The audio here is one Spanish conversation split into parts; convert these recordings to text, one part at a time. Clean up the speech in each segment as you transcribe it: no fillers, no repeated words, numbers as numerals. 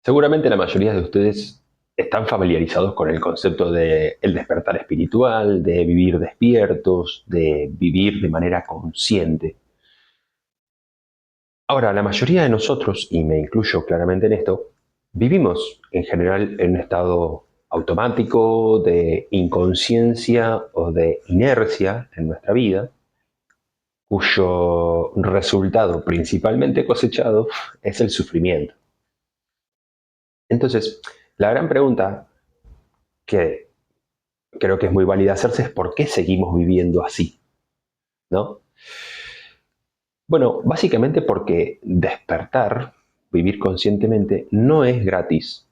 Seguramente la mayoría de ustedes están familiarizados con el concepto de el despertar espiritual, de vivir despiertos, de vivir de manera consciente. Ahora, la mayoría de nosotros, y me incluyo claramente en esto, vivimos en general en un estado automático de inconsciencia o de inercia en nuestra vida, cuyo resultado principalmente cosechado es el sufrimiento. Entonces, la gran pregunta que creo que es muy válida hacerse es por qué seguimos viviendo así, ¿no? Bueno, básicamente porque despertar, vivir conscientemente, no es gratis.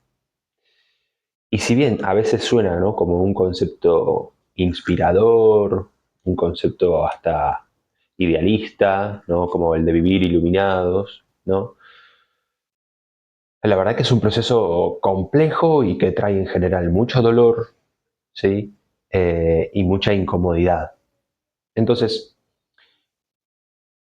Y si bien a veces suena, ¿no?, como un concepto inspirador, un concepto hasta idealista, ¿no?, como el de vivir iluminados, ¿no? La verdad que es un proceso complejo y que trae en general mucho dolor, ¿sí? Y mucha incomodidad. Entonces,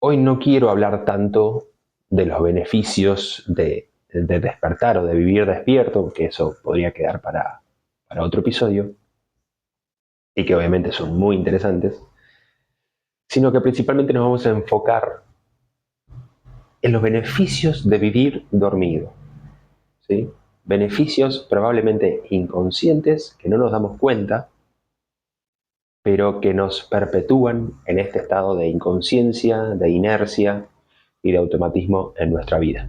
hoy no quiero hablar tanto de los beneficios de despertar o de vivir despierto, que eso podría quedar para otro episodio, y que obviamente son muy interesantes, sino que principalmente nos vamos a enfocar en los beneficios de vivir dormido, ¿sí? Beneficios probablemente inconscientes que no nos damos cuenta, pero que nos perpetúan en este estado de inconsciencia, de inercia y de automatismo en nuestra vida.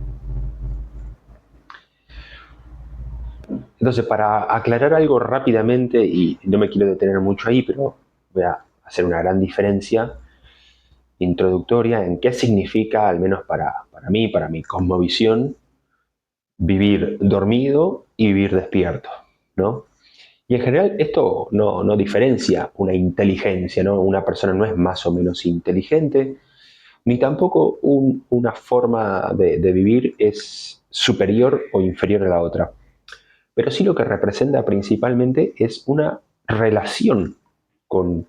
Entonces, para aclarar algo rápidamente, y no me quiero detener mucho ahí, pero voy a hacer una gran diferencia introductoria en qué significa, al menos para mí, para mi cosmovisión, vivir dormido y vivir despierto, ¿no? Y en general esto no diferencia una inteligencia, ¿no? Una persona no es más o menos inteligente, ni tampoco una forma de vivir es superior o inferior a la otra. Pero sí lo que representa principalmente es una relación con,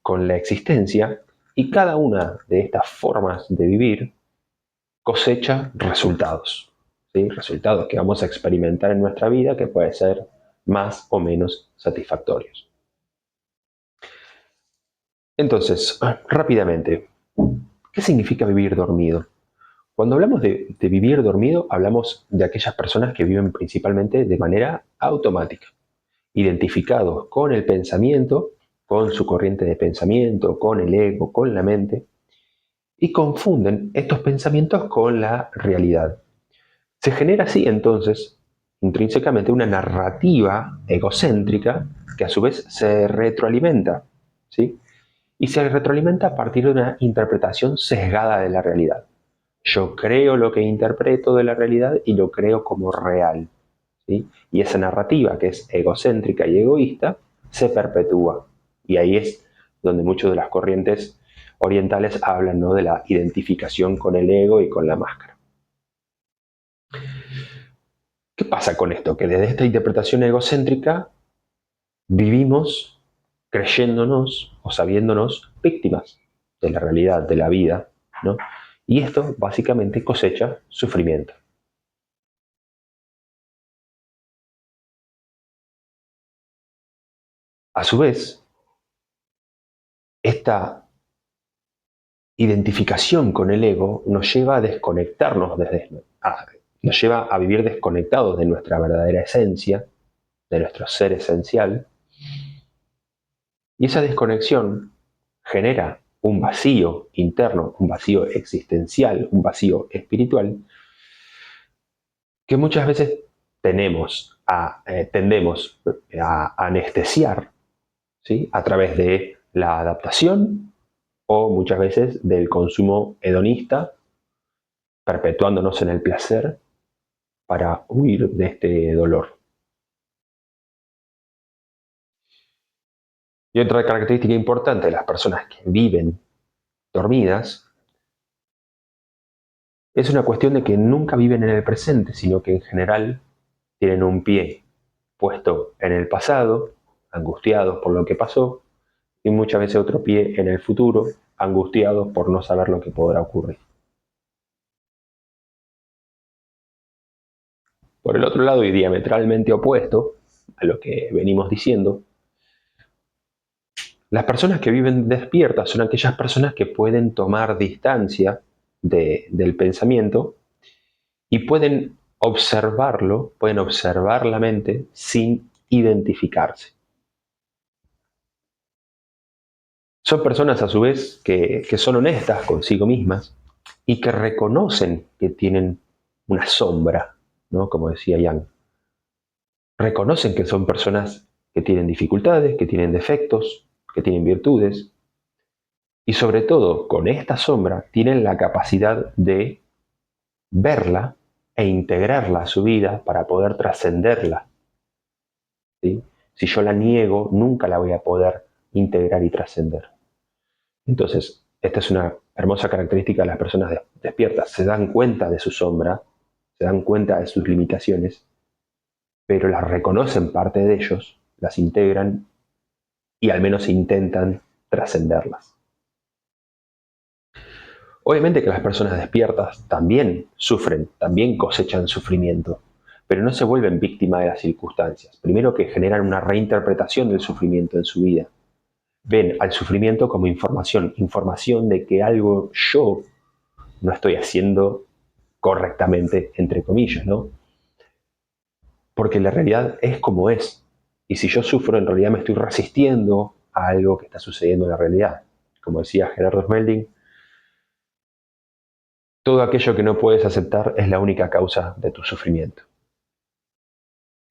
con la existencia, y cada una de estas formas de vivir cosecha resultados, ¿sí? Resultados que vamos a experimentar en nuestra vida que pueden ser más o menos satisfactorios. Entonces, rápidamente, ¿qué significa vivir dormido? Cuando hablamos de vivir dormido, hablamos de aquellas personas que viven principalmente de manera automática, identificados con el pensamiento, con su corriente de pensamiento, con el ego, con la mente, y confunden estos pensamientos con la realidad. Se genera así entonces intrínsecamente una narrativa egocéntrica que a su vez se retroalimenta, ¿sí? Y se retroalimenta a partir de una interpretación sesgada de la realidad. Yo creo lo que interpreto de la realidad y lo creo como real, ¿sí? Y esa narrativa, que es egocéntrica y egoísta, se perpetúa. Y ahí es donde muchas de las corrientes orientales hablan, ¿no?, de la identificación con el ego y con la máscara. ¿Qué pasa con esto? Que desde esta interpretación egocéntrica vivimos creyéndonos o sabiéndonos víctimas de la realidad, de la vida, ¿no? Y esto básicamente cosecha sufrimiento. A su vez, esta identificación con el ego nos lleva a desconectarnos nos lleva a vivir desconectados de nuestra verdadera esencia, de nuestro ser esencial, y esa desconexión genera un vacío interno, un vacío existencial, un vacío espiritual, que muchas veces tendemos a anestesiar, ¿sí?, a través de la adaptación o muchas veces del consumo hedonista, perpetuándonos en el placer para huir de este dolor. Y otra característica importante de las personas que viven dormidas es una cuestión de que nunca viven en el presente, sino que en general tienen un pie puesto en el pasado, angustiados por lo que pasó, y muchas veces otro pie en el futuro, angustiados por no saber lo que podrá ocurrir. Por el otro lado, y diametralmente opuesto a lo que venimos diciendo, las personas que viven despiertas son aquellas personas que pueden tomar distancia del pensamiento y pueden observarlo, pueden observar la mente sin identificarse. Son personas a su vez que son honestas consigo mismas y que reconocen que tienen una sombra, ¿no? Como decía Yang. Reconocen que son personas que tienen dificultades, que tienen defectos, que tienen virtudes, y sobre todo con esta sombra tienen la capacidad de verla e integrarla a su vida para poder trascenderla, ¿sí? Si yo la niego, nunca la voy a poder integrar y trascender. Entonces, esta es una hermosa característica de las personas despiertas. Se dan cuenta de su sombra, se dan cuenta de sus limitaciones, pero las reconocen parte de ellos, las integran y al menos intentan trascenderlas. Obviamente que las personas despiertas también sufren, también cosechan sufrimiento, pero no se vuelven víctimas de las circunstancias. Primero que generan una reinterpretación del sufrimiento en su vida. Ven al sufrimiento como información, información de que algo yo no estoy haciendo correctamente, entre comillas, ¿no? Porque la realidad es como es. Y si yo sufro, en realidad me estoy resistiendo a algo que está sucediendo en la realidad. Como decía Gerardo Smelding, todo aquello que no puedes aceptar es la única causa de tu sufrimiento.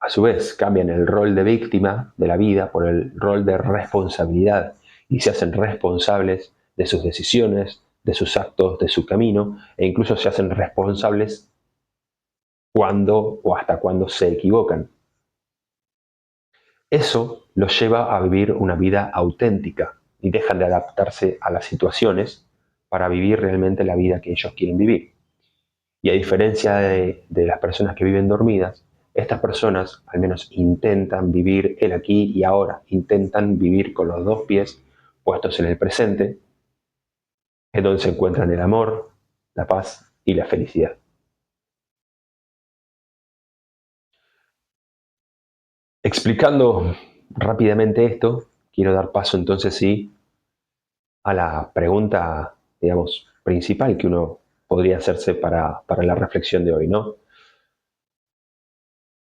A su vez, cambian el rol de víctima de la vida por el rol de responsabilidad y se hacen responsables de sus decisiones, de sus actos, de su camino, e incluso se hacen responsables cuando o hasta cuando se equivocan. Eso los lleva a vivir una vida auténtica y dejan de adaptarse a las situaciones para vivir realmente la vida que ellos quieren vivir. Y a diferencia de las personas que viven dormidas, estas personas al menos intentan vivir el aquí y ahora, intentan vivir con los dos pies puestos en el presente, en donde se encuentran el amor, la paz y la felicidad. Explicando rápidamente esto, quiero dar paso entonces sí a la pregunta, digamos, principal que uno podría hacerse para la reflexión de hoy, ¿no?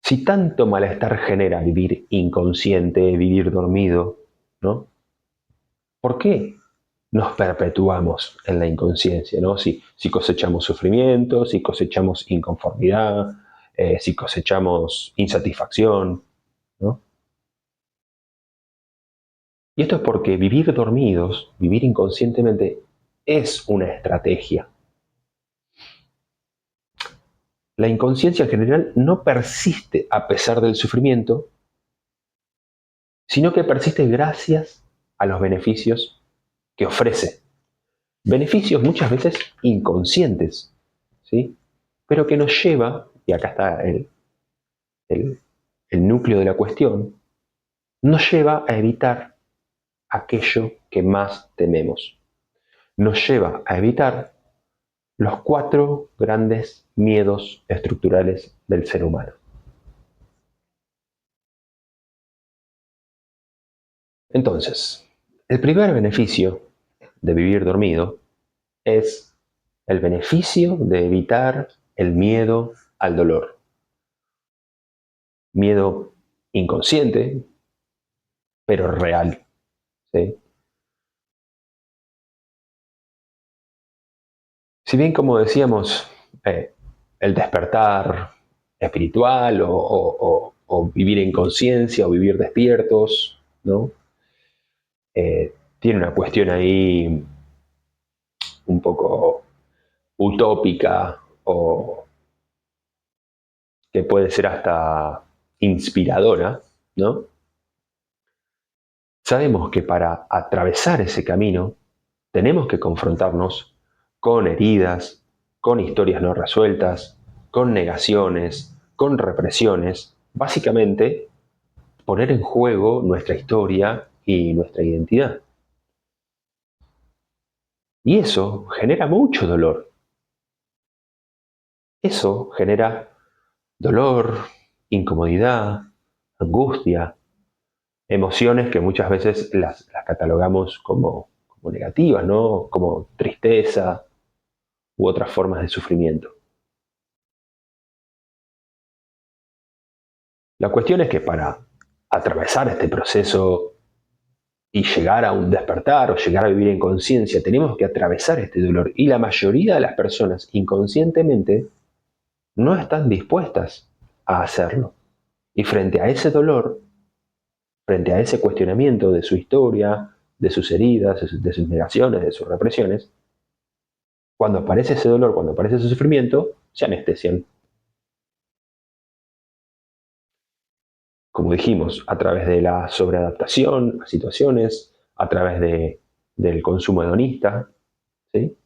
Si tanto malestar genera vivir inconsciente, vivir dormido, ¿no? ¿Por qué nos perpetuamos en la inconsciencia, ¿no? Si cosechamos sufrimiento, si cosechamos inconformidad, si cosechamos insatisfacción, ¿no? Y esto es porque vivir dormidos, vivir inconscientemente, es una estrategia. La inconsciencia en general no persiste a pesar del sufrimiento, sino que persiste gracias a los beneficios que ofrece. Beneficios muchas veces inconscientes, ¿sí? Pero que nos lleva, y acá está el, el núcleo de la cuestión, nos lleva a evitar aquello que más tememos. Nos lleva a evitar los 4 grandes miedos estructurales del ser humano. Entonces, el primer beneficio de vivir dormido es el beneficio de evitar el miedo al dolor. Miedo inconsciente, pero real, ¿sí? Si bien, como decíamos, el despertar espiritual o vivir en conciencia o vivir despiertos, ¿no? Tiene una cuestión ahí un poco utópica o que puede ser hasta inspiradora, ¿no? Sabemos que para atravesar ese camino tenemos que confrontarnos con heridas, con historias no resueltas, con negaciones, con represiones, básicamente poner en juego nuestra historia y nuestra identidad. Y eso genera mucho dolor. Eso genera dolor, incomodidad, angustia, emociones que muchas veces las catalogamos como negativas, ¿no? Como tristeza u otras formas de sufrimiento. La cuestión es que para atravesar este proceso y llegar a un despertar o llegar a vivir en conciencia, tenemos que atravesar este dolor. Y la mayoría de las personas inconscientemente no están dispuestas a hacerlo. Y frente a ese dolor, frente a ese cuestionamiento de su historia, de sus heridas, de sus negaciones, de sus represiones, cuando aparece ese dolor, cuando aparece ese sufrimiento, se anestesian. Como dijimos, a través de la sobreadaptación a situaciones, a través del consumo hedonista, ¿sí?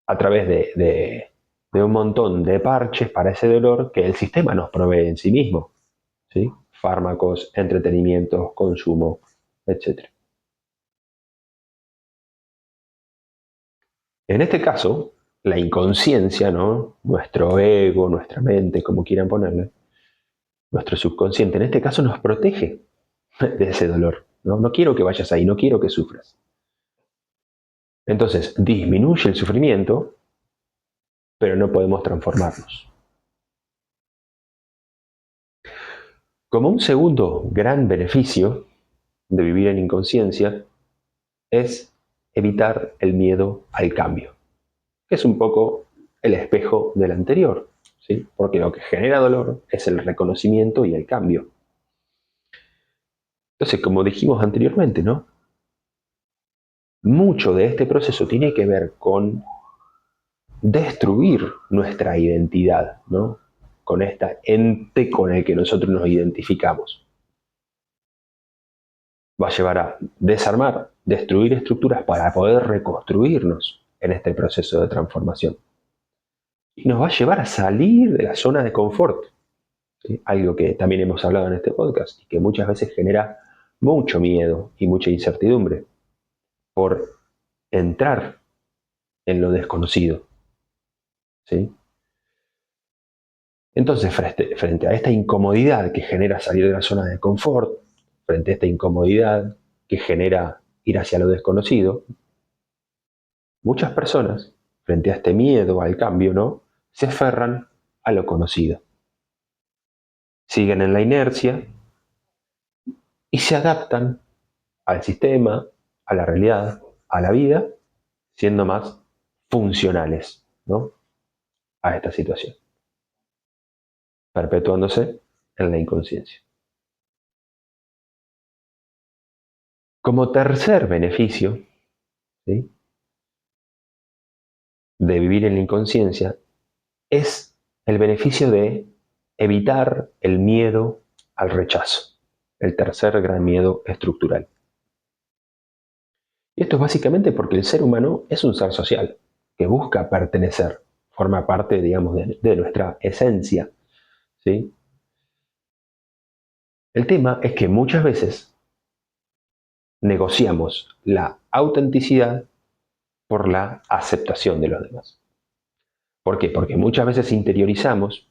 A través de un montón de parches para ese dolor que el sistema nos provee en sí mismo, ¿sí? Fármacos, entretenimiento, consumo, etc. En este caso, la inconsciencia, ¿no? Nuestro ego, nuestra mente, como quieran ponerle, nuestro subconsciente, en este caso nos protege de ese dolor. ¿No? No quiero que vayas ahí, no quiero que sufras. Entonces, disminuye el sufrimiento, pero no podemos transformarnos. Como un segundo gran beneficio de vivir en inconsciencia es evitar el miedo al cambio, que es un poco el espejo del anterior, ¿sí? Porque lo que genera dolor es el reconocimiento y el cambio. Entonces, como dijimos anteriormente, ¿no? Mucho de este proceso tiene que ver con destruir nuestra identidad, ¿no? Con esta ente con el que nosotros nos identificamos. Va a llevar a desarmar, destruir estructuras para poder reconstruirnos en este proceso de transformación. Y nos va a llevar a salir de la zona de confort, ¿sí? Algo que también hemos hablado en este podcast y que muchas veces genera mucho miedo y mucha incertidumbre por entrar en lo desconocido, ¿sí? Entonces, frente a esta incomodidad que genera salir de la zona de confort, frente a esta incomodidad que genera ir hacia lo desconocido, muchas personas, frente a este miedo al cambio, ¿no? Se aferran a lo conocido. Siguen en la inercia y se adaptan al sistema, a la realidad, a la vida, siendo más funcionales, ¿no? A esta situación, perpetuándose en la inconsciencia. Como tercer beneficio, ¿sí? De vivir en la inconsciencia es el beneficio de evitar el miedo al rechazo, el tercer gran miedo estructural. Y esto es básicamente porque el ser humano es un ser social, que busca pertenecer, forma parte, digamos, de nuestra esencia, ¿sí? El tema es que muchas veces negociamos la autenticidad por la aceptación de los demás. ¿Por qué? Porque muchas veces interiorizamos,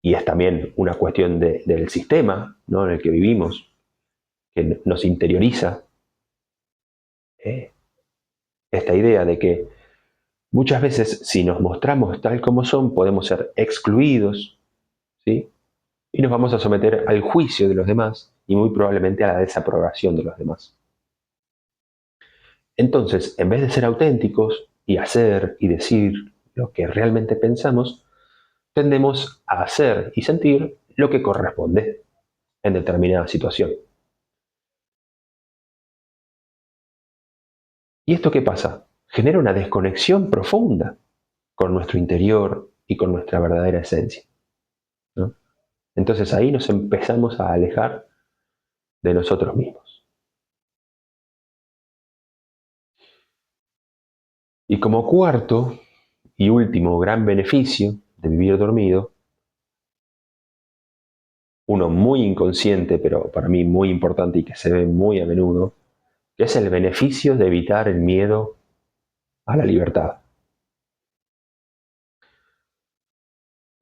y es también una cuestión del sistema, ¿no? En el que vivimos, que nos interioriza eh, esta idea de que muchas veces si nos mostramos tal como son podemos ser excluidos, ¿sí? Y nos vamos a someter al juicio de los demás y muy probablemente a la desaprobación de los demás. Entonces, en vez de ser auténticos y hacer y decir lo que realmente pensamos, tendemos a hacer y sentir lo que corresponde en determinada situación. ¿Y esto qué pasa? Genera una desconexión profunda con nuestro interior y con nuestra verdadera esencia, ¿no? Entonces ahí nos empezamos a alejar de nosotros mismos. Y como cuarto y último gran beneficio de vivir dormido, uno muy inconsciente, pero para mí muy importante y que se ve muy a menudo, que es el beneficio de evitar el miedo a la libertad.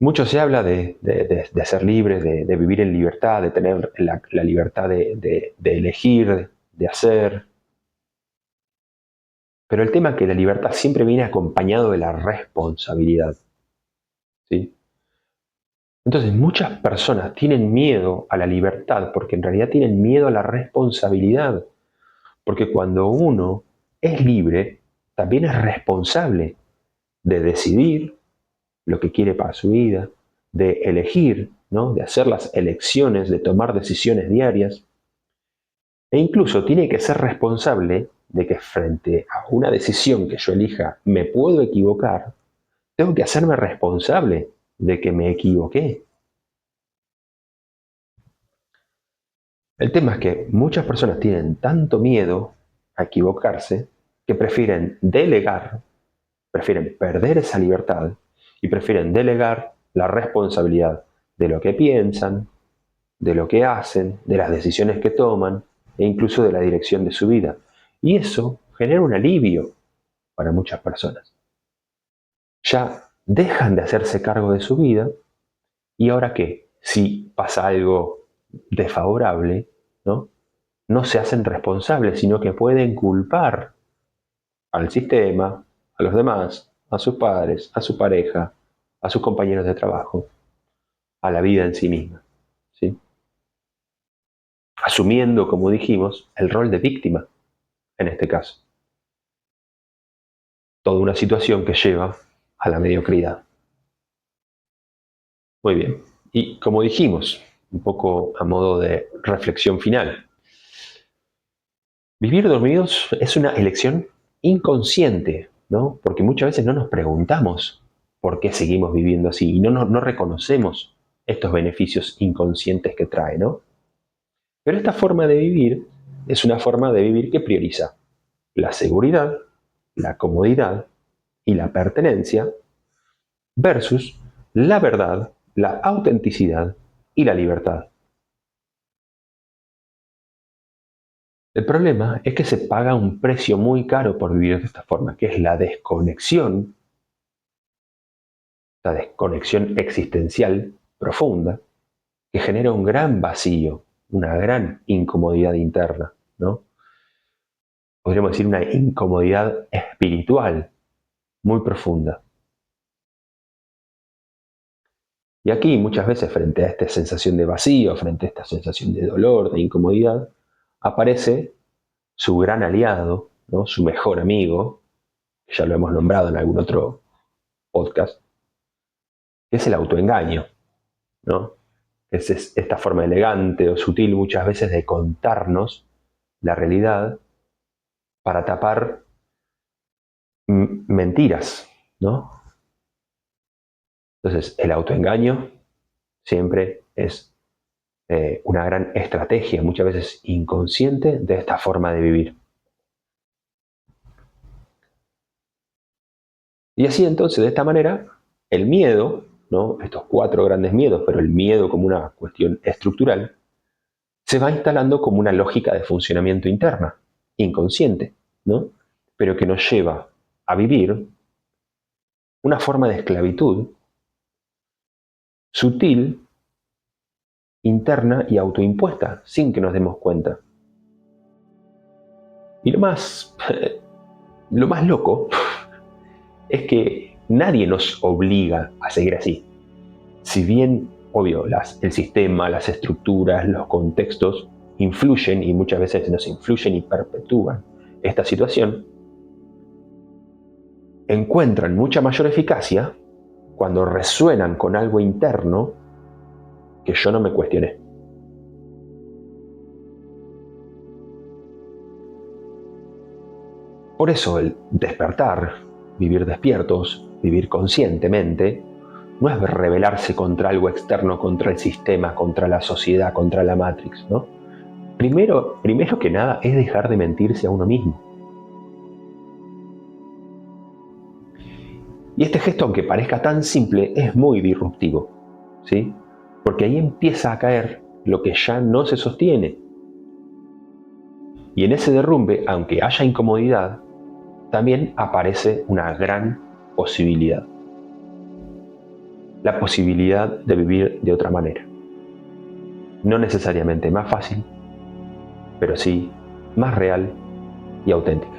Mucho se habla de ser libre, de vivir en libertad, de tener la libertad de elegir, de hacer. Pero el tema es que la libertad siempre viene acompañado de la responsabilidad, ¿sí? Entonces muchas personas tienen miedo a la libertad porque en realidad tienen miedo a la responsabilidad. Porque cuando uno es libre, también es responsable de decidir lo que quiere para su vida, de elegir, ¿no? De hacer las elecciones, de tomar decisiones diarias. E incluso tiene que ser responsable de que frente a una decisión que yo elija me puedo equivocar, tengo que hacerme responsable de que me equivoqué. El tema es que muchas personas tienen tanto miedo a equivocarse que prefieren delegar, prefieren perder esa libertad y prefieren delegar la responsabilidad de lo que piensan, de lo que hacen, de las decisiones que toman e incluso de la dirección de su vida. Y eso genera un alivio para muchas personas. Ya dejan de hacerse cargo de su vida y ahora qué, si pasa algo desfavorable, ¿no? No se hacen responsables, sino que pueden culpar al sistema, a los demás, a sus padres, a su pareja, a sus compañeros de trabajo, a la vida en sí misma, ¿sí? Asumiendo, como dijimos, el rol de víctima en este caso. Toda una situación que lleva a la mediocridad. Muy bien. Y como dijimos, un poco a modo de reflexión final, vivir dormidos es una elección inconsciente, ¿no? Porque muchas veces no nos preguntamos por qué seguimos viviendo así y no reconocemos estos beneficios inconscientes que trae, ¿no? Pero esta forma de vivir es una forma de vivir que prioriza la seguridad, la comodidad y la pertenencia versus la verdad, la autenticidad y la libertad. El problema es que se paga un precio muy caro por vivir de esta forma, que es la desconexión existencial profunda, que genera un gran vacío, una gran incomodidad interna, ¿no? Podríamos decir una incomodidad espiritual muy profunda. Y aquí muchas veces frente a esta sensación de vacío, frente a esta sensación de dolor, de incomodidad, aparece su gran aliado, ¿no? Su mejor amigo, que ya lo hemos nombrado en algún otro podcast, que es el autoengaño, ¿no? Es esta forma elegante o sutil muchas veces de contarnos la realidad para tapar mentiras, ¿no? Entonces, el autoengaño siempre es una gran estrategia, muchas veces inconsciente, de esta forma de vivir. Y así entonces, de esta manera, el miedo, ¿no? Estos 4 grandes miedos, pero el miedo como una cuestión estructural, se va instalando como una lógica de funcionamiento interna, inconsciente, ¿no? Pero que nos lleva a vivir una forma de esclavitud sutil, interna y autoimpuesta, sin que nos demos cuenta. Y lo más loco es que nadie nos obliga a seguir así. Si bien, obvio, el sistema, las estructuras, los contextos influyen y muchas veces nos influyen y perpetúan esta situación, encuentran mucha mayor eficacia cuando resuenan con algo interno que yo no me cuestioné. Por eso el despertar, vivir despiertos, vivir conscientemente, no es rebelarse contra algo externo, contra el sistema, contra la sociedad, contra la Matrix, ¿no? Primero que nada es dejar de mentirse a uno mismo. Y este gesto, aunque parezca tan simple, es muy disruptivo, ¿sí? Porque ahí empieza a caer lo que ya no se sostiene. Y en ese derrumbe, aunque haya incomodidad, también aparece una gran posibilidad. la posibilidad de vivir de otra manera. No necesariamente más fácil, pero sí más real y auténtica.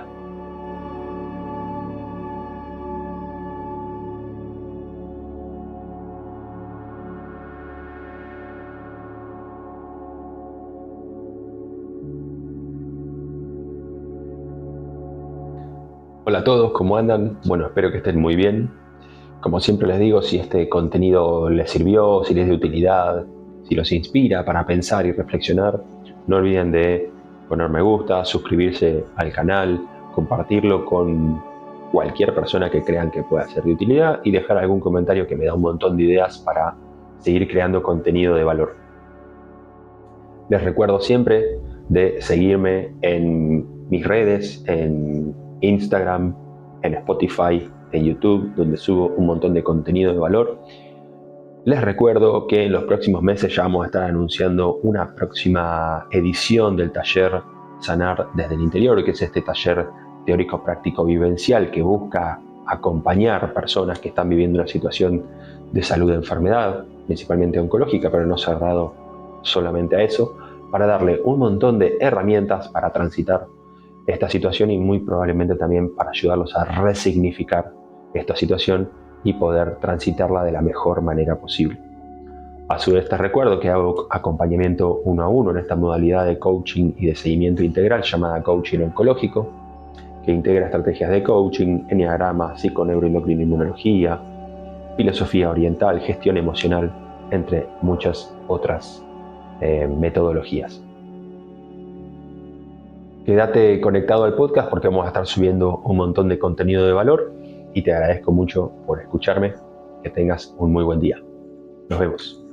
Hola a todos, ¿cómo andan? Bueno, espero que estén muy bien. Como siempre les digo, si este contenido les sirvió, si les es de utilidad, si los inspira para pensar y reflexionar, no olviden de poner me gusta, suscribirse al canal, compartirlo con cualquier persona que crean que pueda ser de utilidad y dejar algún comentario que me da un montón de ideas para seguir creando contenido de valor. Les recuerdo siempre de seguirme en mis redes, en Instagram, en Spotify, en YouTube, donde subo un montón de contenido de valor. Les recuerdo que en los próximos meses ya vamos a estar anunciando una próxima edición del taller Sanar desde el Interior, que es este taller teórico práctico vivencial que busca acompañar personas que están viviendo una situación de salud de enfermedad, principalmente oncológica, pero no cerrado solamente a eso, para darle un montón de herramientas para transitar esta situación y muy probablemente también para ayudarlos a resignificar esta situación y poder transitarla de la mejor manera posible. A su vez te recuerdo que hago acompañamiento 1 a 1 en esta modalidad de coaching y de seguimiento integral llamada coaching oncológico, que integra estrategias de coaching, enneagrama, psiconeuroendocrinoinmunología, filosofía oriental, gestión emocional, entre muchas otras metodologías. Quédate conectado al podcast porque vamos a estar subiendo un montón de contenido de valor y te agradezco mucho por escucharme. Que tengas un muy buen día. Nos vemos.